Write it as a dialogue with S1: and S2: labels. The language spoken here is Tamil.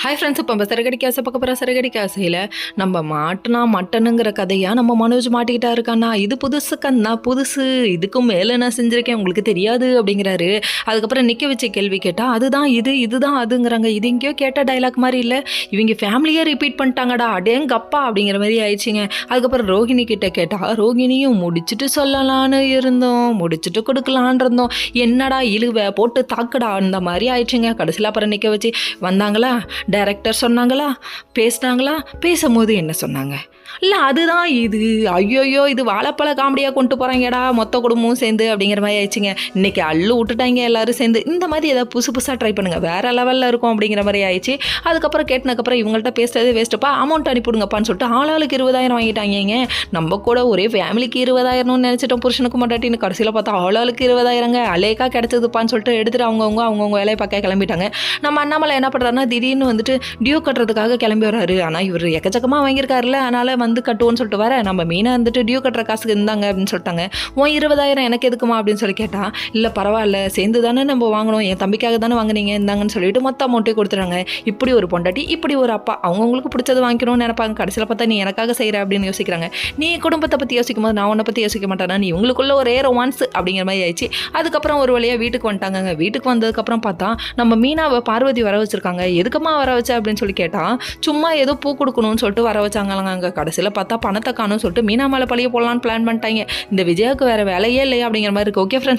S1: ஹாய் ஃப்ரெண்ட்ஸ், இப்போ நம்ம சிறகடி காசை பார்க்க போகிற சிறகடி காசையில் நம்ம மாட்டினா மட்டனுங்கிற கதையாக நம்ம மனோஜ் மாட்டிக்கிட்டா இருக்காண்ணா. இது புதுசு கண்ணா, புதுசு, இதுக்கும் மேலே நான் செஞ்சுருக்கேன், உங்களுக்கு தெரியாது அப்படிங்கிறாரு. அதுக்கப்புறம் நிற்க வச்ச கேள்வி கேட்டால் அதுதான் இதுதான் அதுங்கிறாங்க. இது எங்கேயோ கேட்ட டைலாக் மாதிரி இல்லை, இவங்க ஃபேமிலியே ரிப்பீட் பண்ணிட்டாங்கடா, அடேங்கப்பா அப்படிங்கிற மாதிரி ஆயிடுச்சுங்க. அதுக்கப்புறம் ரோஹிணி கிட்ட கேட்டால் ரோஹிணியும் முடிச்சுட்டு சொல்லலான்னு இருந்தோம், முடிச்சுட்டு கொடுக்கலான் இருந்தோம், என்னடா இழுவை போட்டு தாக்குடா அந்த மாதிரி ஆயிடுச்சுங்க. கடைசியில் அப்புறம் நிற்க வச்சு வந்தாங்களா, டைரக்டர் சொன்னாங்களா, பேசினாங்களா, பேசும்போது என்ன சொன்னாங்க, இல்லை அதுதான் இது, ஐயோயோ இது வாழைப்பழ காமெடியாக கொண்டு போகிறாங்கடா மொத்த குடும்பமும் சேர்ந்து அப்படிங்கிற மாதிரி ஆயிடுச்சுங்க. இன்றைக்கி அள்ளு விட்டுட்டாங்க எல்லோரும் சேர்ந்து. இந்த மாதிரி ஏதாவது புதுசாக ட்ரை பண்ணுங்கள், வேறு லெவலில் இருக்கும் அப்படிங்கிற மாதிரி ஆயிடுச்சு. அதுக்கப்புறம் கேட்டினதுக்கப்புறம் இவங்கள்ட்ட பேசுறதே வேஸ்ட்டுப்பா, அமௌண்ட் அனுப்பிவிடுங்கப்பான்னு சொல்லிட்டு ஆளாளுக்கு 20,000 வாங்கிட்டாங்க. நம்ம கூட ஒரே ஃபேமிலிக்கு 20,000 நினச்சிட்டோம், புருஷனுக்கு மாட்டாட்டின்னு. கடைசியில் பார்த்தா ஆளாளுக்கு 20,000 அலேக்கா கிடச்சதுப்பான்னு சொல்லிட்டு எடுத்துகிட்டு அவங்கவுங்க வேலையை பார்க்க கிளம்பிட்டாங்க. நம்ம அண்ணாமலை என்ன பண்ணுறாருன்னா, திடீர்னு வந்துட்டு டியூ கட்டுறதுக்காக கிளம்பி வர்றாரு. ஆனால் இவர் எக்கச்சக்கமாக வாங்கியிருக்காருல்ல, அதனால் வந்து கட்டுவோன்னு சொல்லிட்டு வர நம்ம மீனா வந்துட்டு டியூ கட்டுற காசுக்கு இருந்தாங்க அப்படின்னு சொல்லிட்டாங்க. 20,000 எனக்கு எதுக்குமா அப்படின்னு சொல்லி கேட்டால், இல்லை பரவாயில்ல சேர்ந்து தானே நம்ம வாங்கணும், என் தம்பிக்காக தானே வாங்கினீங்க இருந்தாங்கன்னு சொல்லிட்டு மொத்த அமௌண்ட்டே கொடுத்துறாங்க. இப்படி ஒரு பொண்டாட்டி, இப்படி ஒரு அப்பா, அவங்கவுங்களுக்கு பிடிச்சது வாங்கிக்கணும்னு நினைப்பாங்க. கடைசியில் பார்த்தா நீ எனக்காக செய்கிற அப்படின்னு யோசிக்கிறாங்க. நீ குடும்பத்தை பற்றி யோசிக்கும் போது நான் உன்னை பற்றி யோசிக்க மாட்டேனா, நீ உங்களுக்குள்ள ஒரே ரொமான்ஸ் அப்படிங்கிற மாதிரி ஆயிடுச்சு. அதுக்கப்புறம் ஒரு வழியாக வீட்டுக்கு வந்துட்டாங்க. வீட்டுக்கு வந்ததுக்கப்புறம் பார்த்தா நம்ம மீனாவை பார்வதி வர வச்சுருக்காங்க. எதுக்கம்மா வர வச்ச அப்படின்னு சொல்லி கேட்டால், சும்மா ஏதோ பூ கொடுக்கணும்னு சொல்லிட்டு வர வச்சாங்களாங்க. அங்கே கடைசியில் பார்த்தா பணத்தை காணும்னு சொல்லிட்டு மீனா மேலே பழிய போடலான்னு பிளான் பண்ணிட்டாங்க. இந்த விஜயாவுக்கு வேறு வேலையே இல்லையா அப்படிங்கிற மாதிரி இருக்குது. Okay friends.